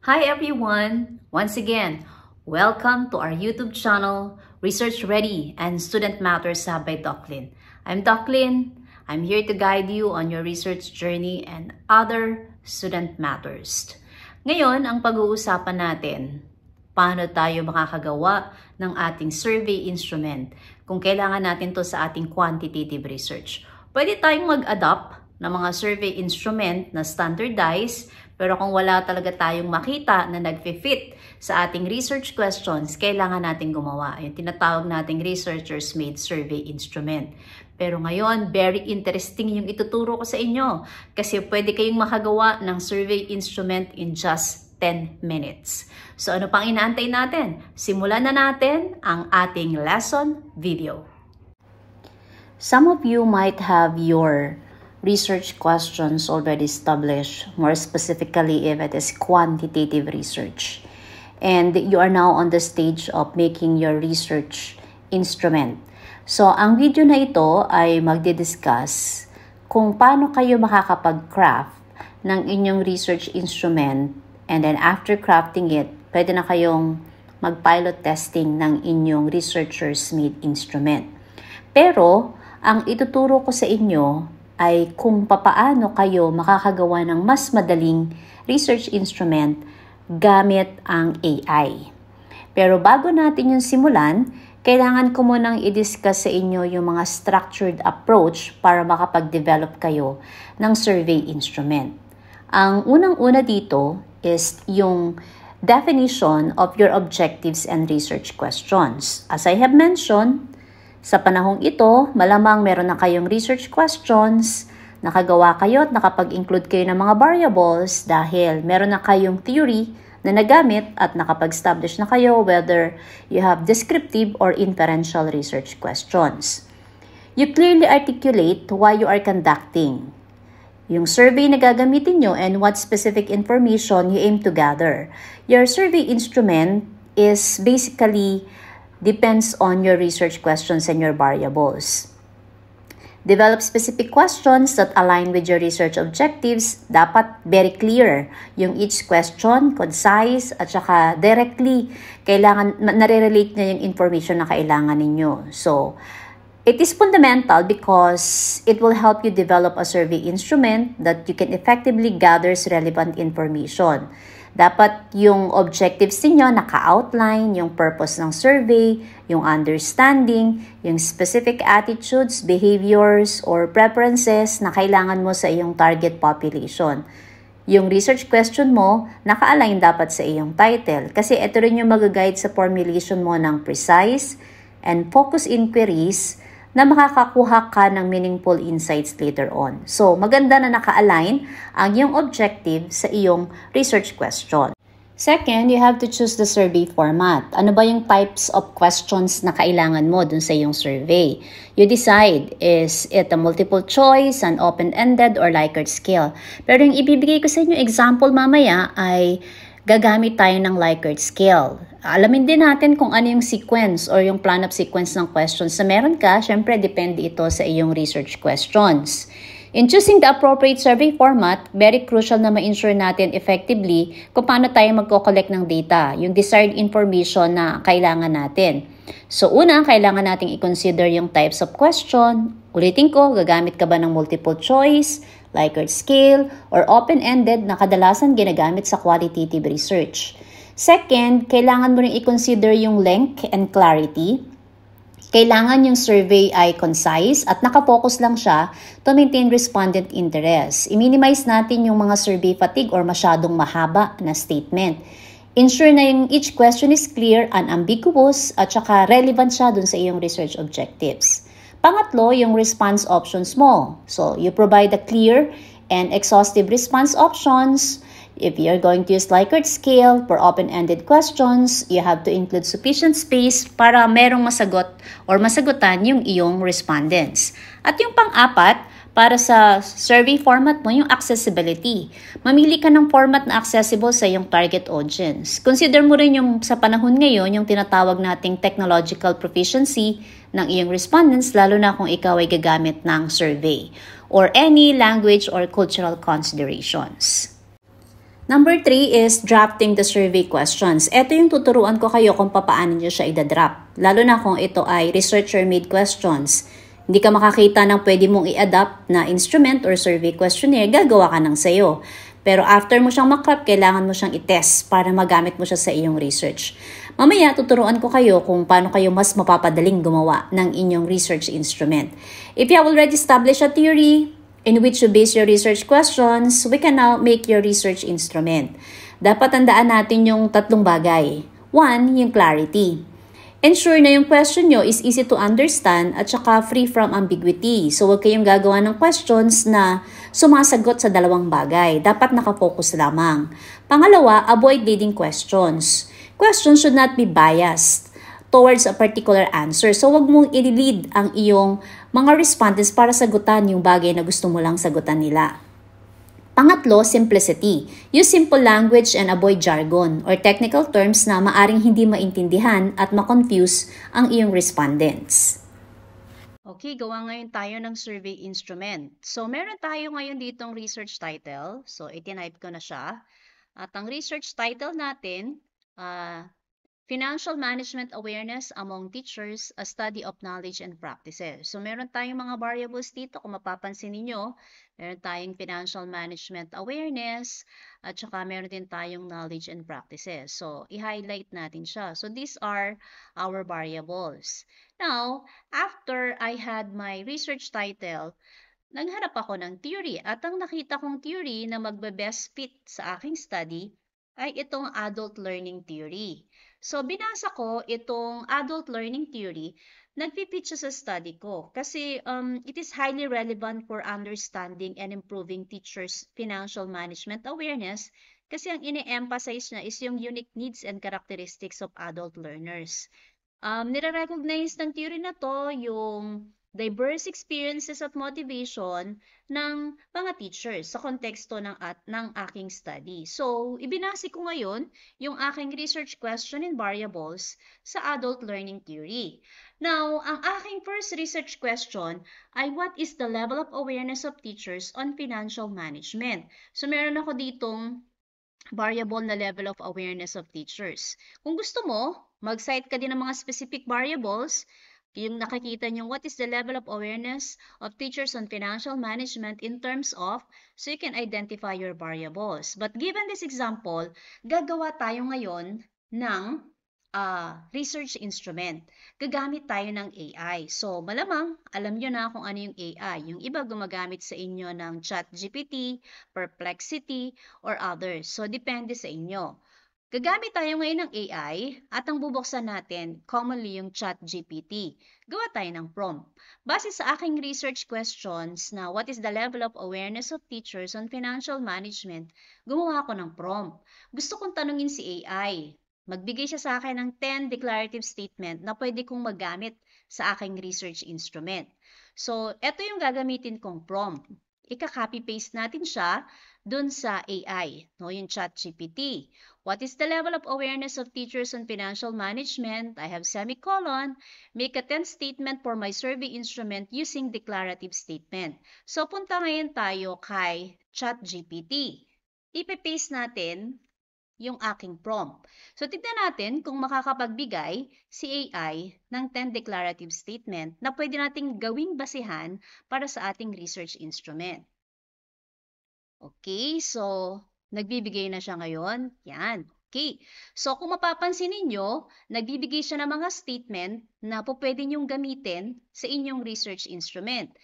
Hi everyone! Once again, welcome to our YouTube channel, Research Ready and Student Matters Hub by Doclin. I'm Doclin. I'm here to guide you on your research journey and other student matters. Ngayon, ang pag-uusapan natin, paano tayo makakagawa ng ating survey instrument kung kailangan natin to sa ating quantitative research. Pwede tayong mag-adopt ng mga survey instrument na standardized, pero kung wala talaga tayong makita na nag-fit sa ating research questions, kailangan natin gumawa. Yung tinatawag nating researchers made survey instrument. Pero ngayon, very interesting yung ituturo ko sa inyo kasi pwede kayong makagawa ng survey instrument in just 10 minutes. So ano pang inaantay natin? Simulan na natin ang ating lesson video. Some of you might have your research questions already established, more specifically if it is quantitative research. And you are now on the stage of making your research instrument. So, ang video na ito ay magdi-discuss kung paano kayo makakapag-craft ng inyong research instrument, and then after crafting it, pwede na kayong mag-pilot testing ng inyong researchers made instrument. Pero, ang ituturo ko sa inyo ay kung papaano kayo makakagawa ng mas madaling research instrument gamit ang AI. Pero bago natin yung simulan, kailangan ko munang i-discuss sa inyo yung mga structured approach para makapag-develop kayo ng survey instrument. Ang unang-una dito is yung definition of your objectives and research questions. As I have mentioned, sa panahong ito, malamang meron na kayong research questions, nakagawa kayo at nakapag-include kayo ng mga variables dahil meron na kayong theory na nagamit at nakapag-establish na kayo whether you have descriptive or inferential research questions. You clearly articulate why you are conducting yung survey na gagamitin nyo and what specific information you aim to gather. Your survey instrument is basically depends on your research questions and your variables. Develop specific questions that align with your research objectives. Dapat very clear yung each question, concise, at saka directly kailangan, nare-relate niya yung information na kailangan ninyo. So, it is fundamental because it will help you develop a survey instrument that you can effectively gather relevant information. Dapat yung objectives niyo naka-outline, yung purpose ng survey, yung understanding, yung specific attitudes, behaviors, or preferences na kailangan mo sa iyong target population. Yung research question mo, naka-align dapat sa iyong title kasi ito rin yung mag-guide sa formulation mo ng precise and focused inquiries na makakakuha ka ng meaningful insights later on. So, maganda na naka-align ang iyong objective sa iyong research question. Second, you have to choose the survey format. Ano ba yung types of questions na kailangan mo dun sa iyong survey? You decide, is it a multiple choice, an open-ended, or Likert scale? Pero yung ibibigay ko sa inyo example mamaya ay gagamit tayo ng Likert scale. Alamin din natin kung ano yung sequence or yung plan of sequence ng questions na meron ka. Siyempre, depende ito sa iyong research questions. In choosing the appropriate survey format, very crucial na ma-ensure natin effectively kung paano tayo magko-collect ng data, yung desired information na kailangan natin. So, una, kailangan nating i-consider yung types of question. Ulitin ko, gagamit ka ba ng multiple choice, Likert scale, or open-ended na kadalasan ginagamit sa qualitative research. Second, kailangan mo rin i-consider yung length and clarity. Kailangan yung survey ay concise at nakafocus lang siya to maintain respondent interest. I-minimize natin yung mga survey fatigue or masyadong mahaba na statement. Ensure na yung each question is clear, unambiguous, at saka relevant siya dun sa iyong research objectives. Pangatlo, yung response options mo. So, you provide a clear and exhaustive response options. If you're going to use Likert scale for open-ended questions, you have to include sufficient space para merong masagot or masagutan yung iyong respondents. At yung pang-apat, para sa survey format mo, yung accessibility. Mamili ka ng format na accessible sa iyong target audience. Consider mo rin yung sa panahon ngayon, yung tinatawag nating technological proficiency ng iyong respondents, lalo na kung ikaw ay gagamit ng survey or any language or cultural considerations. Number 3 is drafting the survey questions. Ito yung tuturuan ko kayo kung paano nyo siya i-draft. Lalo na kung ito ay researcher-made questions. Hindi ka makakita ng pwede mong i-adapt na instrument or survey questionnaire, gagawa ka ng sayo. Pero after mo siyang makrap, kailangan mo siyang i-test para magamit mo siya sa iyong research. Mamaya, tuturuan ko kayo kung paano kayo mas mapapadaling gumawa ng inyong research instrument. If you have already established a theory in which you base your research questions, we can now make your research instrument. Dapat tandaan natin yung tatlong bagay. 1, yung clarity. Ensure na yung question nyo is easy to understand at saka free from ambiguity. So, huwag kayong gagawa ng questions na sumasagot sa dalawang bagay. Dapat nakafocus lamang. Pangalawa, avoid leading questions. Questions should not be biased towards a particular answer. So, huwag mong i-lead ang iyong mga respondents para sagutan yung bagay na gusto mo lang sagutan nila. Pangatlo, simplicity. Use simple language and avoid jargon or technical terms na maaring hindi maintindihan at ma-confuse ang iyong respondents. Okay, gawa ngayon tayo ng survey instrument. So, meron tayo ngayon ditong research title. So, itinipe ko na siya. At ang research title natin, Financial Management Awareness Among Teachers, a Study of Knowledge and Practices. So, meron tayong mga variables dito. Kung mapapansin ninyo, meron tayong Financial Management Awareness, at saka meron din tayong Knowledge and Practices. So, i-highlight natin siya. So, these are our variables. Now, after I had my research title, naghanap ako ng theory. At ang nakita kong theory na magbe-best fit sa aking study ay itong adult learning theory. So, binasa ko itong adult learning theory, nagpipit siya sa study ko kasi it is highly relevant for understanding and improving teachers' financial management awareness kasi ang ine-emphasize niya is yung unique needs and characteristics of adult learners. Nire-recognize ng theory na to yung diverse experiences at motivation ng mga teachers sa konteksto ng aking study. So, ibinase ko ngayon yung aking research question and variables sa adult learning theory. Now, ang aking first research question ay what is the level of awareness of teachers on financial management? So, meron ako ditong variable na level of awareness of teachers. Kung gusto mo, mag-cite ka din ng mga specific variables. Yung nakikita nyo, what is the level of awareness of teachers on financial management in terms of, so you can identify your variables. But given this example, gagawa tayo ngayon ng research instrument. Gagamit tayo ng AI. So, malamang, alam nyo na kung ano yung AI. Yung iba gumagamit sa inyo ng ChatGPT, Perplexity, or others. So, depende sa inyo. Gagamit tayo ngayon ng AI at ang bubuksan natin, commonly yung ChatGPT. Gawa tayo ng prompt. Base sa aking research questions na what is the level of awareness of teachers on financial management, gumawa ako ng prompt. Gusto kong tanungin si AI. Magbigay siya sa akin ng 10 declarative statement na pwede kong magamit sa aking research instrument. So, ito yung gagamitin kong prompt. Ika-copy-paste natin siya dun sa AI, no, yung ChatGPT. What is the level of awareness of teachers on financial management? I have semicolon. Make a 10 statement for my survey instrument using declarative statement. So, punta ngayon tayo kay ChatGPT. Ipe-paste natin yung aking prompt. So, tignan natin kung makakapagbigay si AI ng 10 declarative statement na pwede nating gawing basihan para sa ating research instrument. Okay, so nagbibigay na siya ngayon. Yan. Okay. So, kung mapapansin ninyo, nagbibigay siya ng mga statement na po pwede niyong gamitin sa inyong research instrument.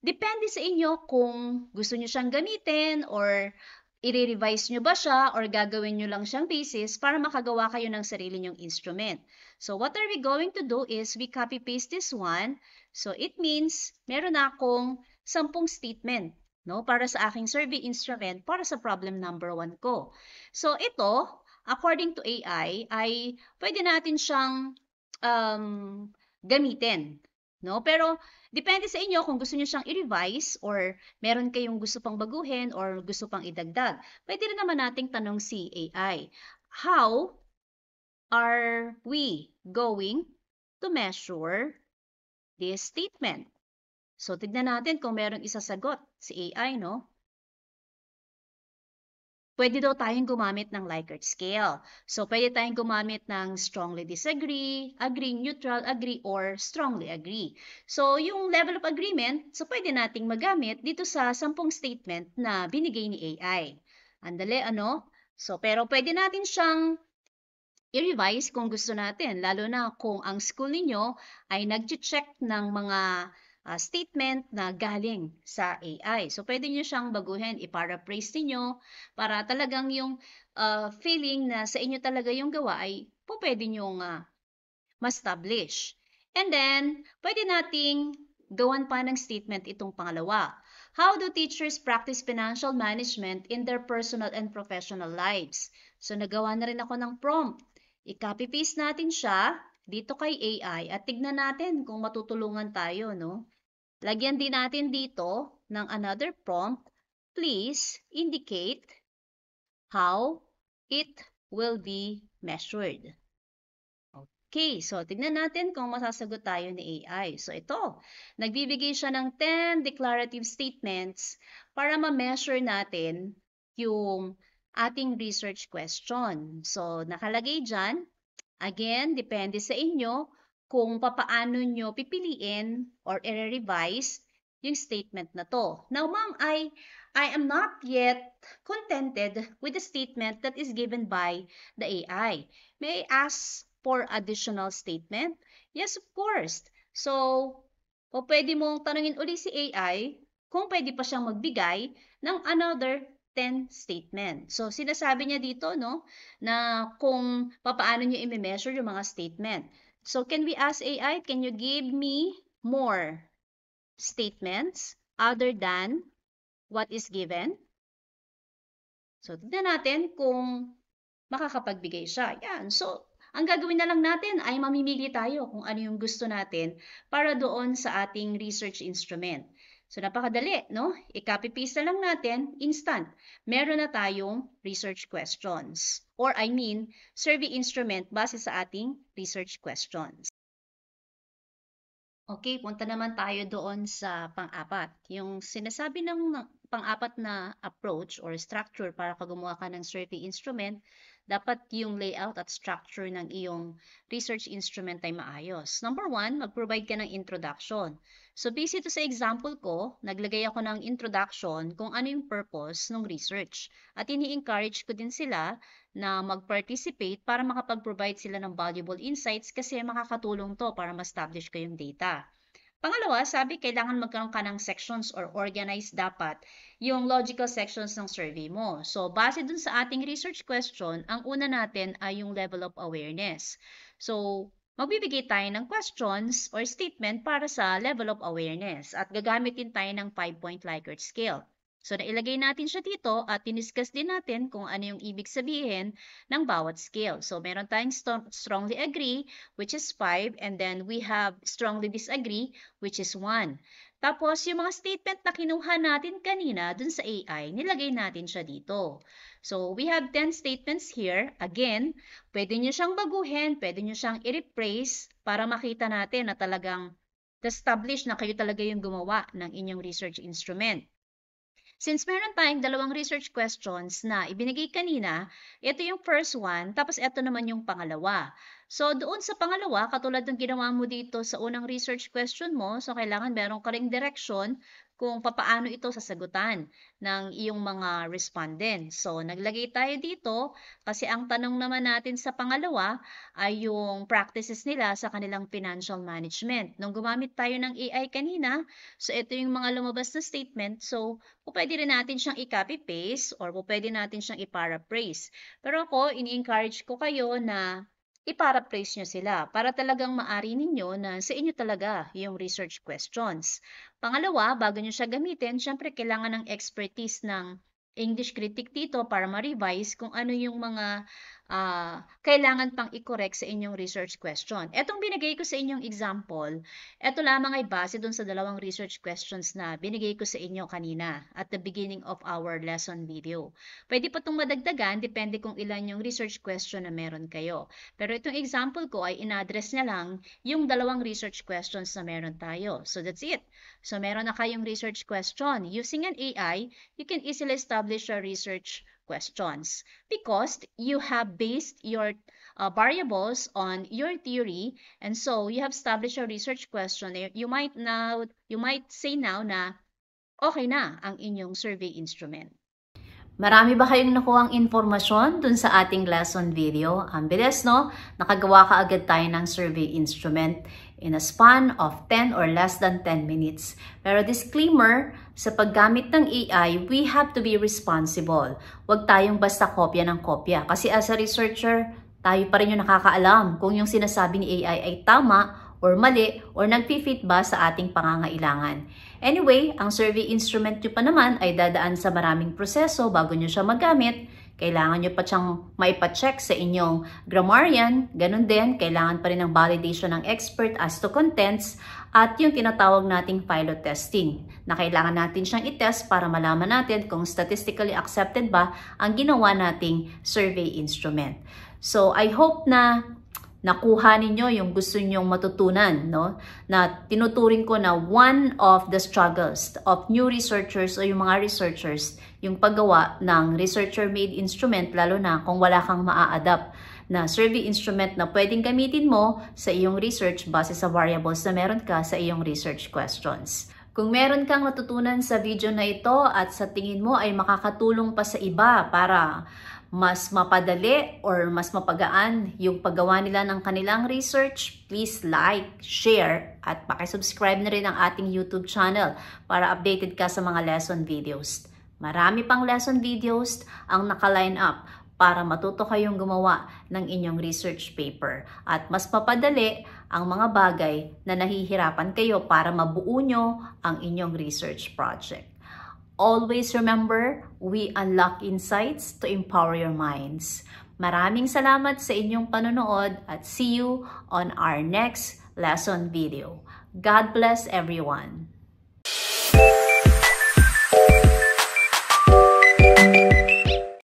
Depende sa inyo kung gusto niyo siyang gamitin or i-revise nyo ba siya or gagawin nyo lang siyang basis para makagawa kayo ng sarili nyong instrument. So, what are we going to do is we copy-paste this one. So, it means meron akong 10 statement, no, para sa aking survey instrument para sa problem number 1 ko. So, ito, according to AI, ay pwede natin siyang gamitin. No? Pero, depende sa inyo kung gusto niyo siyang i-revise or meron kayong gusto pang baguhin or gusto pang idagdag. Pwede rin naman nating tanong si AI, how are we going to measure this statement? So, tignan natin kung merong isasagot si AI, no? pwede daw tayong gumamit ng Likert scale. So, pwede tayong gumamit ng strongly disagree, agree, neutral, agree, or strongly agree. So, yung level of agreement, so pwede nating magamit dito sa 10 statement na binigay ni AI. Andali, ano? So, pero pwede natin siyang i-revise kung gusto natin, lalo na kung ang school ninyo ay nag-check ng mga statement na galing sa AI. So, pwede nyo siyang baguhin, i-paraphrase niyo para talagang yung feeling na sa inyo talaga yung gawa ay pwede nyo ma-establish. And then, pwede nating gawan pa ng statement itong pangalawa. How do teachers practice financial management in their personal and professional lives? So, nagawa na rin ako ng prompt. I-copy-paste natin siya dito kay AI at tignan natin kung matutulungan tayo, no? Lagyan din natin dito ng another prompt. Please indicate how it will be measured. Okay, so tignan natin kung masasagot tayo ni AI. So ito, nagbibigay siya ng 10 declarative statements para ma-measure natin yung ating research question. So nakalagay dyan, again, depende sa inyo kung papaano nyo pipiliin or i-revise yung statement na to. Now, ma'am, I am not yet contented with the statement that is given by the AI. May I ask for additional statement? Yes, of course. So, pwede mong tanungin uli si AI kung pwede pa siyang magbigay ng another 10 statement. So, sinasabi niya dito, no, na kung paano niyo i-measure yung mga statement. So, can we ask AI, can you give me more statements other than what is given? So, tignan natin kung makakapagbigay siya. Yan. So, ang gagawin na lang natin ay mamimili tayo kung ano yung gusto natin para doon sa ating research instrument. So, napakadali, no? I-copy-paste na lang natin, instant. Meron na tayong research questions. Or, I mean, survey instrument base sa ating research questions. Okay, punta naman tayo doon sa pang-apat. Yung sinasabi ng pang-apat na approach or structure para ka gumawa ka ng survey instrument, dapat yung layout at structure ng iyong research instrument ay maayos. Number 1, mag-provide ka ng introduction. So, based ito sa example ko, naglagay ako ng introduction kung ano yung purpose ng research. At ini-encourage ko din sila na mag-participate para makapag-provide sila ng valuable insights kasi makakatulong to para ma-establish ko yung data. Pangalawa, sabi, kailangan magkaroon ka ng sections or organized dapat yung logical sections ng survey mo. So, base dun sa ating research question, ang una natin ay yung level of awareness. So, magbibigay tayo ng questions or statement para sa level of awareness at gagamitin tayo ng 5-point Likert scale. So, nailagay natin siya dito at diniscuss din natin kung ano yung ibig sabihin ng bawat scale. So, meron tayong strongly agree, which is 5, and then we have strongly disagree, which is 1. Tapos, yung mga statement na kinuha natin kanina dun sa AI, nilagay natin siya dito. So, we have 10 statements here. Again, pwede nyo siyang baguhin, pwede nyo siyang i-replace para makita natin na talagang establish na kayo talaga yung gumawa ng inyong research instrument. Since meron tayong dalawang research questions na ibinigay kanina, ito yung first one, tapos ito naman yung pangalawa. So, doon sa pangalawa, katulad ng ginawa mo dito sa unang research question mo, so kailangan meron ka ring direction kung papaano ito sasagutan ng iyong mga respondents. So, naglagay tayo dito kasi ang tanong naman natin sa pangalawa ay yung practices nila sa kanilang financial management. Nung gumamit tayo ng AI kanina, so ito yung mga lumabas na statement. So, pwede rin natin siyang i-copy-paste or pwede natin siyang i-paraphrase. Pero ako, ini-encourage ko kayo na i-paraphrase nyo sila para talagang maari ninyo na sa inyo talaga yung research questions. Pangalawa, bago nyo siya gamitin, syempre kailangan ng expertise ng English critic dito para ma-revise kung ano yung mga kailangan pang i-correct sa inyong research question. Etong binigay ko sa inyong example, eto lamang ay base dun sa dalawang research questions na binigay ko sa inyo kanina at the beginning of our lesson video. Pwede pa itong madagdagan, depende kung ilan yung research question na meron kayo. Pero itong example ko ay in-address niya lang yung dalawang research questions na meron tayo. So that's it. So meron na kayong research question. Using an AI, you can easily establish a research questions because you have based your variables on your theory, and so you have established a research question. You might say now na okay na ang inyong survey instrument. Marami ba kayong nakuhang informasyon dun sa ating lesson video? Ang bilis, no? Nakagawa ka agad tayo ng survey instrument in a span of 10 or less than 10 minutes. Pero disclaimer, sa paggamit ng AI, we have to be responsible. Huwag tayong basta kopya ng kopya. Kasi as a researcher, tayo pa rin yung nakakaalam kung yung sinasabi ni AI ay tama or mali or nagpi-fit ba sa ating pangangailangan. Anyway, ang survey instrument nyo pa naman ay dadaan sa maraming proseso bago nyo siya magamit. Kailangan nyo pa siyang maipacheck sa inyong grammarian. Ganun din, kailangan pa rin ng validation ng expert as to contents at yung tinatawag nating pilot testing na kailangan natin siyang itest para malaman natin kung statistically accepted ba ang ginawa nating survey instrument. So, I hope na nakuha ninyo yung gusto nyong matutunan, no? Na tinuturing ko na one of the struggles of new researchers o yung mga researchers, yung paggawa ng researcher-made instrument, lalo na kung wala kang maa-adapt na survey instrument na pwedeng gamitin mo sa iyong research base sa variables na meron ka sa iyong research questions. Kung meron kang natutunan sa video na ito at sa tingin mo ay makakatulong pa sa iba para mas mapadali or mas mapagaan yung paggawa nila ng kanilang research, please like, share, at pakisubscribe na rin ang ating YouTube channel para updated ka sa mga lesson videos. Marami pang lesson videos ang naka-line up para matuto kayong gumawa ng inyong research paper at mas mapadali ang mga bagay na nahihirapan kayo para mabuo nyo ang inyong research project. Always remember, we unlock insights to empower your minds. Maraming salamat sa inyong panonood at see you on our next lesson video. God bless everyone.